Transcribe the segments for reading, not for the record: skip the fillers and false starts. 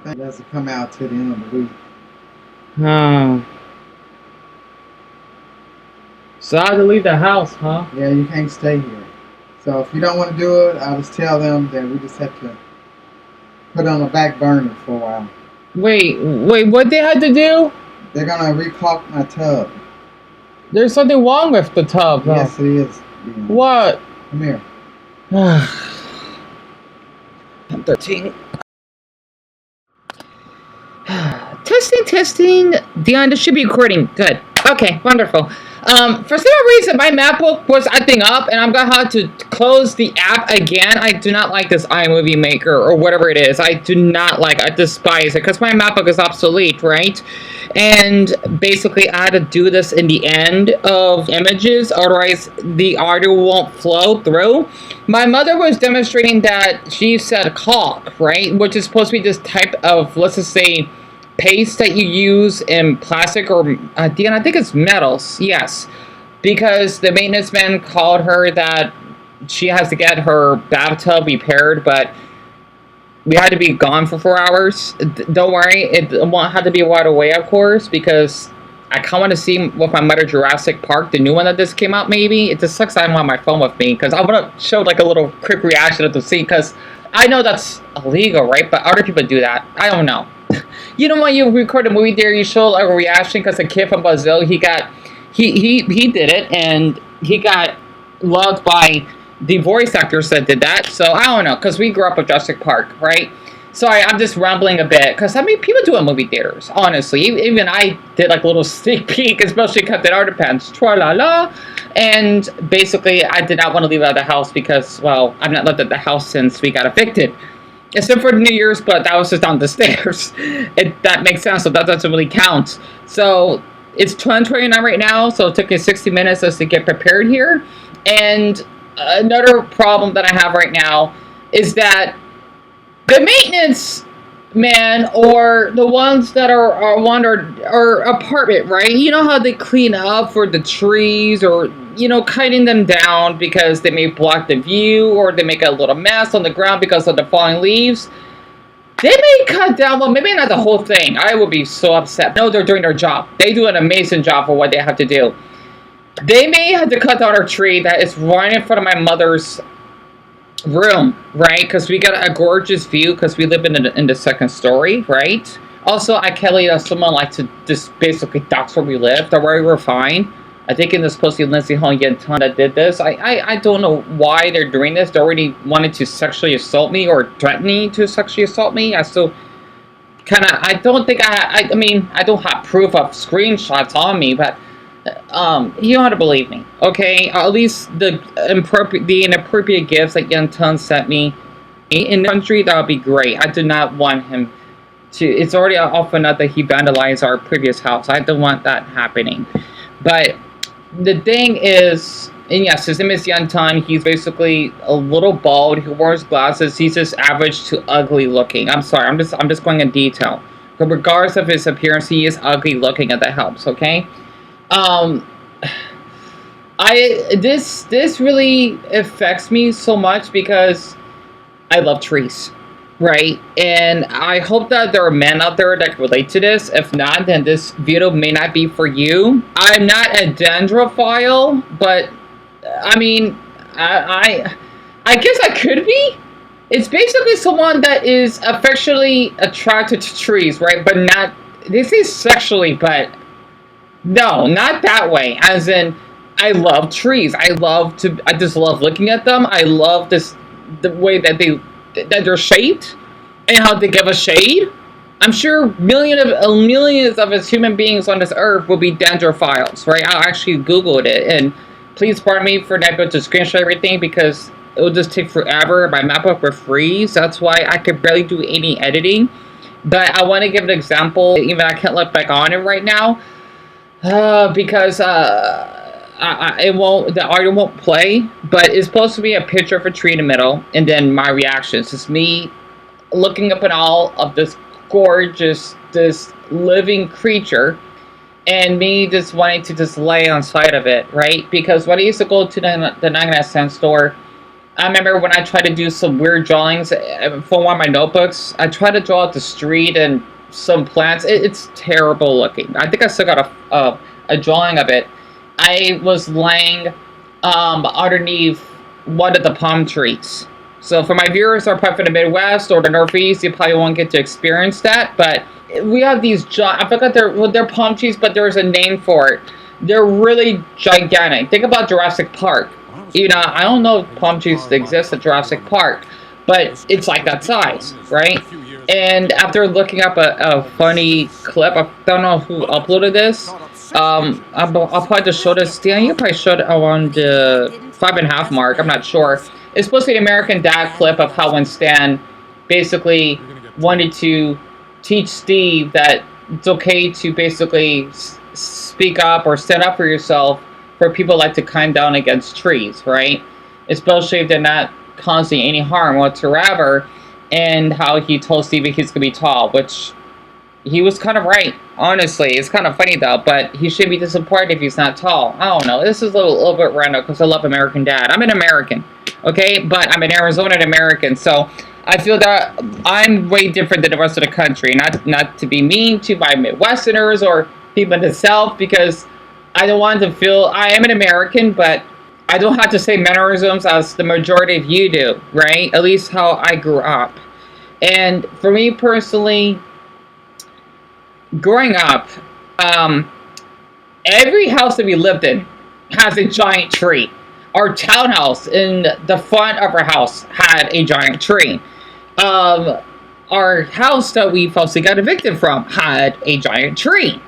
It doesn't come out to the end of the week. Hmm. So I had to leave the house, huh? Yeah, you can't stay here. So if you don't want to do it, I'll just tell them that we just have to put it on the back burner for a while. Wait, what they had to do? They're gonna recaulk my tub. There's something wrong with the tub, though. Yes, it is. What? Come here. 13. Testing. Dion, this should be recording. Good. Okay, wonderful. For some reason, my MacBook was acting up, and I'm gonna have to close the app again. I do not like this iMovie Maker, or whatever it is. I do not like it. I despise it, because my MacBook is obsolete, right? And basically, I had to do this in the end of images, otherwise the audio won't flow through. My mother was demonstrating that she said caulk, right? Which is supposed to be this type of, let's just say, paste that you use in plastic or Dion, I think it's metals. Yes, because the maintenance man called her that she has to get her bathtub repaired, but we had to be gone for 4 hours. Don't worry, it won't have to be right away, of course, because I kind of want to see with my mother Jurassic Park, the new one that just came out. Maybe it just sucks I don't have my phone with me, because I want to show like a little quick reaction of the scene, because I know that's illegal, right? But other people do that. I don't know. You know, when you record a movie there, you show like a reaction, because a kid from Brazil, he did it, and he got loved by the voice actors that did that. So I don't know, because we grew up with Jurassic Park, right? Sorry, I'm just rambling a bit, because I mean, people do it in movie theaters, honestly. Even I did like a little sneak peek, especially Captain Underpants, tra-la-la. And basically, I did not want to leave out of the house because, well, I've not lived at the house since we got evicted. Except for New Year's, but that was just down the stairs. That makes sense, so that doesn't really count. So it's 10:29 right now, so it took me 60 minutes just to get prepared here. And another problem that I have right now is that the maintenance man, or the ones that are one or apartment, right? You know how they clean up for the trees, or cutting them down because they may block the view, or they make a little mess on the ground because of the falling leaves. They may cut down, well, maybe not the whole thing. I would be so upset. No, they're doing their job. They do an amazing job for what they have to do. They may have to cut down a tree that is right in front of my mother's room, right? Because we got a gorgeous view, because we live in the second story, right? Also, I can't let someone like to just basically dox where we live. Don't worry, we're fine. I think it was supposed to be Lindsay Hong Yenton that did this. I don't know why they're doing this. They already wanted to sexually assault me, or threatening to sexually assault me. I still I don't think I mean, I don't have proof of screenshots on me, but you don't have to believe me, okay? At least the inappropriate gifts that Yenton sent me in the country, that would be great. I do not want him to. It's already often enough that he vandalized our previous house. I don't want that happening. But the thing is, and yes, his name is Yenton. He's basically a little bald. He wears glasses. He's just average to ugly looking. I'm sorry. I'm just going in detail. But regardless of his appearance, he is ugly looking, and that helps. Okay. This really affects me so much, because I love trees, right? And I hope that there are men out there that can relate to this. If not, then this video may not be for you. I'm not a dendrophile, but I mean, I guess I could be. It's basically someone that is affectionately attracted to trees, right? But not, they say sexually, but no, not that way. As in, I love trees. I just love looking at them. I love the way that they're shaped, and how they give a shade. I'm sure millions of us human beings on this earth will be dendrophiles, right? I actually Googled it, and please pardon me for not being able to screenshot everything, because it will just take forever. My MacBook will freeze. That's why I could barely do any editing. But I want to give an example, even I can't look back on it right now, because it won't, the audio won't play. But it's supposed to be a picture of a tree in the middle, and then my reactions. It's me looking up at all of this gorgeous, this living creature, and me just wanting to just lay on side of it, right? Because when I used to go to the 99 cent store, I remember when I tried to do some weird drawings for one of my notebooks. I tried to draw out the street and some plants. It's terrible looking. I think I still got a drawing of it. I was laying underneath one of the palm trees. So for my viewers who are probably from the Midwest or the Northeast, you probably won't get to experience that. But we have these, I forgot they're palm trees, but there's a name for it. They're really gigantic. Think about Jurassic Park. You know, I don't know if palm trees exist at Jurassic Park, but it's like that size, right? And after looking up a funny clip, I don't know who uploaded this. I'll probably just show this. Stan, you probably showed it around the 5.5 mark. I'm not sure. It's supposed to be an American Dad clip of how when Stan basically wanted to teach Steve that it's okay to basically speak up or stand up for yourself for people like to climb down against trees, right? Especially if they're not causing any harm whatsoever, and how he told Steve he's gonna be tall, which he was kind of right, honestly. It's kind of funny though, but he should be disappointed if he's not tall. I don't know. This is a little bit random because I love American Dad. I'm an American, okay? But I'm an Arizonan American, so I feel that I'm way different than the rest of the country. Not to be mean to my Midwesterners or people in the South, because I don't want to feel I am an American, but I don't have to say mannerisms as the majority of you do, right? At least how I grew up. And for me personally, growing up, every house that we lived in has a giant tree. Our townhouse in the front of our house had a giant tree. Our house that we falsely got evicted from had a giant tree.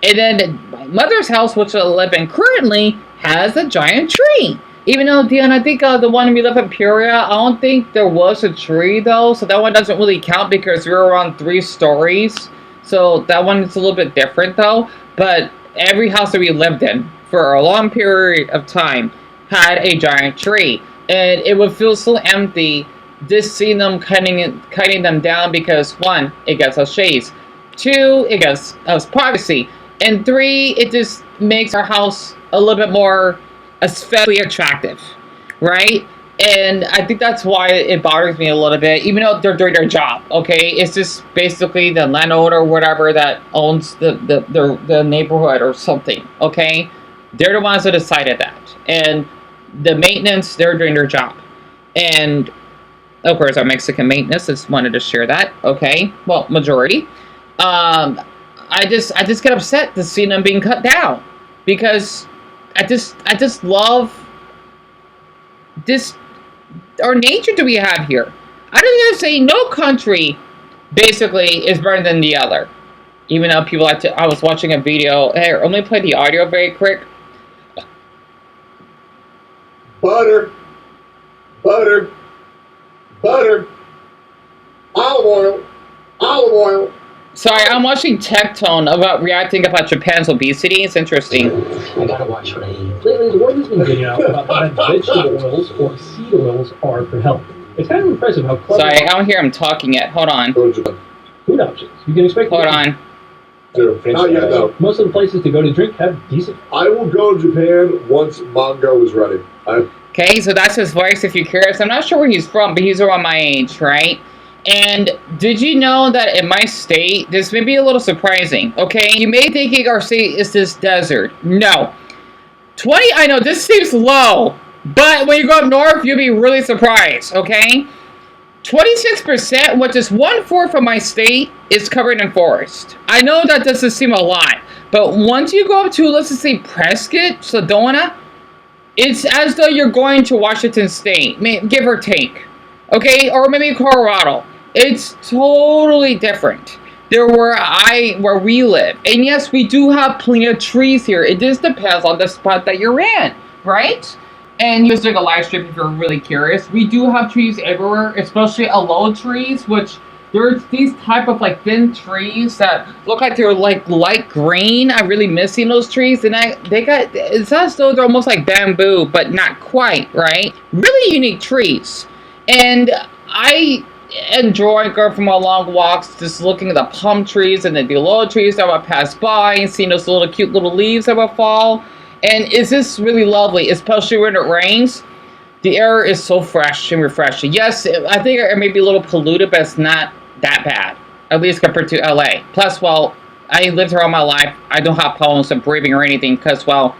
And then my mother's house, which I live in currently, has a giant tree. Even though, Dion, I think the one we live in Peoria, I don't think there was a tree, though. So that one doesn't really count because we were on 3 stories. So that one is a little bit different, though. But every house that we lived in for a long period of time had a giant tree. And it would feel so empty just seeing them cutting them down because, 1, it gives us shades. 2, it gives us privacy. And 3, it just makes our house a little bit more aesthetically attractive, right? And I think that's why it bothers me a little bit, even though they're doing their job, okay? It's just basically the landowner or whatever that owns the neighborhood or something, okay? They're the ones that decided that. And the maintenance, they're doing their job. And, of course, our Mexican maintenance just wanted to share that, okay? Well, majority. I just get upset to see them being cut down because I just love this our nature that we have here. I don't even say no country basically is better than the other. Even though people like to, I was watching a video. Hey, let me play the audio very quick. Butter, butter, butter, olive oil. Sorry, I'm watching Tectone about reacting about Japan's obesity. It's interesting. I gotta watch what I eat. Lately, the word has been getting out about how vegetable oils or seed oils are for health. It's kind of impressive how clever. Sorry, I don't hear him talking yet. Hold on. Food options. You can expect. Hold on. Not yet, though. Most of the places to go to drink have decent. I will go to Japan once Mongo is ready. Okay, so that's his voice if you're curious. I'm not sure where he's from, but he's around my age, right? And did you know that in my state, this may be a little surprising, okay? You may think our state is this desert. No. 20, I know, this seems low, but when you go up north, you'll be really surprised, okay? 26%, which is 1/4 of my state, is covered in forest. I know that doesn't seem a lot, but once you go up to, let's just say, Prescott, Sedona, it's as though you're going to Washington State, give or take, okay? Or maybe Colorado. It's totally different than where we live. And yes, we do have plenty of trees here. It just depends on the spot that you're in, right? And just doing a live stream if you're really curious. We do have trees everywhere, especially aloe trees, which there's these type of like thin trees that look like they're like light green. I'm really missing those trees, and it's as though they're almost like bamboo, but not quite, right? Really unique trees. And I enjoy going for my long walks, just looking at the palm trees and the aloe trees that would pass by and seeing those cute little leaves that would fall. And it's just really lovely, especially when it rains. the air is so fresh and refreshing. Yes, I think it may be a little polluted, but it's not that bad, at least compared to LA. Plus, well, I lived here all my life. I don't have problems with breathing or anything because, well,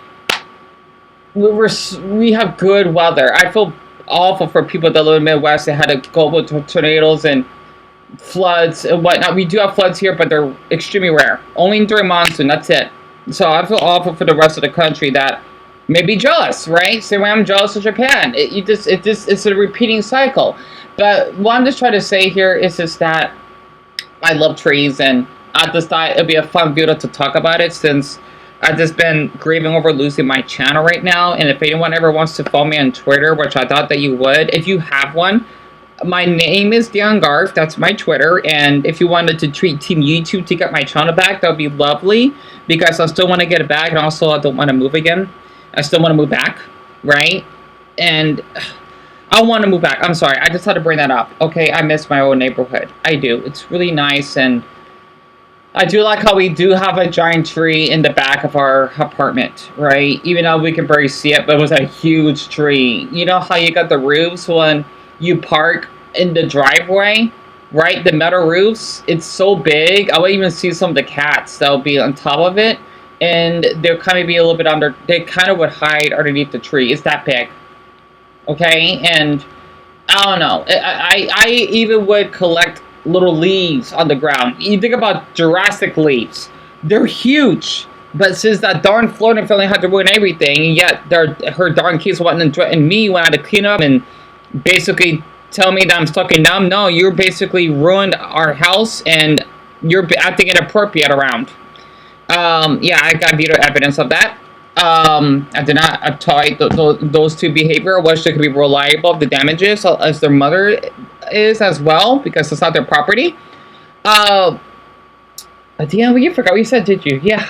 we have good weather. I feel awful for people that live in the Midwest that had to go with tornadoes and floods and whatnot. We do have floods here, but they're extremely rare. Only during monsoon, that's it. So I feel awful for the rest of the country that may be jealous, right? Same way I'm jealous of Japan. It's a repeating cycle. But what I'm just trying to say here is just that I love trees, and I just thought it'd be a fun video to talk about it since I've just been grieving over losing my channel right now. And if anyone ever wants to follow me on Twitter, which I thought that you would, if you have one, my name is Dion Garth. That's my Twitter. And if you wanted to treat Team YouTube to get my channel back, that would be lovely, because I still want to get it back, and also I don't want to move again. I still want to move back, right? And I want to move back. I'm sorry. I just had to bring that up. Okay, I miss my old neighborhood. I do. It's really nice, and I do like how we do have a giant tree in the back of our apartment, right? Even though we can barely see it, but it was a huge tree. You know how you got the roofs when you park in the driveway, right? The metal roofs, it's so big. I would even see some of the cats that will be on top of it, and they'll kind of be a little bit under, they kind of would hide underneath the tree. It's that big, okay? And I don't know. I even would collect little leaves on the ground. You think about Jurassic leaves. They're huge. But since that darn Florida family had to ruin everything, and yet her darn kids wanting to threaten me when I had to clean up and basically tell me that I'm stuck in them. No, you're basically ruined our house, and you're acting inappropriate around. Yeah, I got video evidence of that. I did not tie those two behavior. I wish they could be reliable of the damages as their mother is as well, because it's not their property. Deanna, you forgot what you said, did you? Yeah.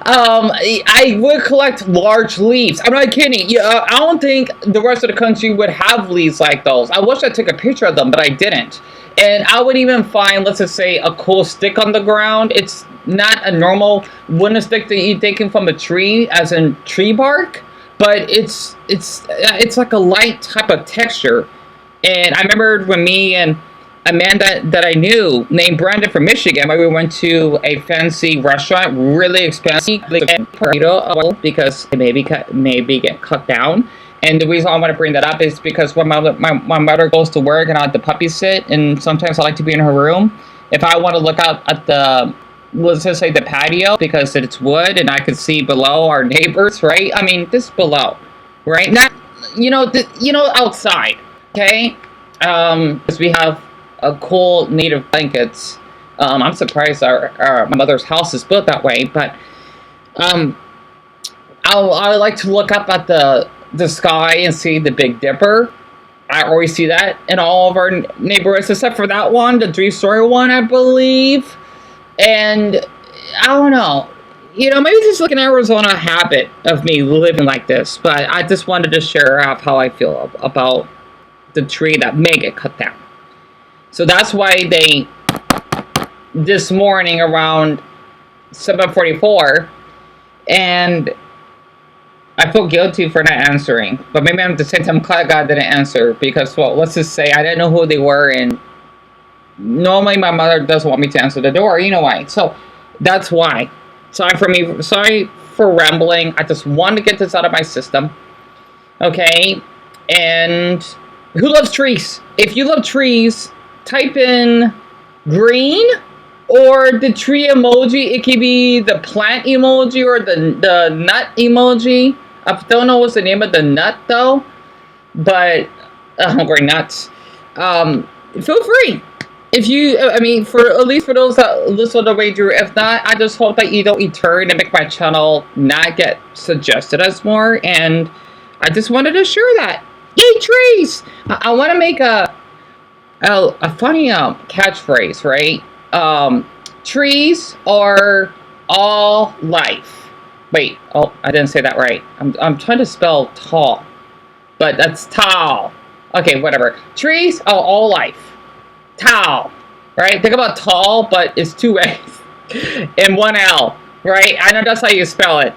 I would collect large leaves. I'm not kidding. Yeah, I don't think the rest of the country would have leaves like those. I wish I took a picture of them, but I didn't. And I would even find, let's just say, a cool stick on the ground. It's not a normal wooden stick that you're taking from a tree, as in tree bark, but it's like a light type of texture. And I remember when me and a man that I knew named Brandon from Michigan, we went to a fancy restaurant, really expensive, because it maybe get cut down. And the reason I want to bring that up is because when my mother goes to work and I let the puppy sit, and sometimes I like to be in her room, if I want to look out at the, let's just say, the patio, because it's wood and I can see below our neighbors, right? I mean, this below, right? Not, outside, okay? Because we have a cool native blankets. I'm surprised my mother's house is built that way, but I like to look up at the sky and see the Big Dipper. I always see that in all of our neighborhoods, except for that one, the 3-story one, I believe. And I don't know. Maybe it's just like an Arizona habit of me living like this, but I just wanted to share how I feel about the tree that may get cut down. So that's why this morning around 7:44, and I feel guilty for not answering, but maybe I'm at the same time glad God didn't answer, because, well, let's just say I didn't know who they were, and normally my mother doesn't want me to answer the door, you know why. So that's why. Sorry for rambling. I just wanted to get this out of my system. Okay? And who loves trees? If you love trees, type in green or the tree emoji. It could be the plant emoji or the nut emoji. I don't know what's the name of the nut though, but hungry nuts. Feel free. If you, at least for those that listen all the way through. If not, I just hope that you don't return and make my channel not get suggested as more. And I just wanted to share that. Yay, trees! I want to make a funny catchphrase, right? Trees are all life. Wait, oh, I didn't say that right. I'm trying to spell tall, but that's tall. Okay, whatever. Trees are all life. Tall, right? Think about tall, but it's two A's and one L, right? I know that's how you spell it.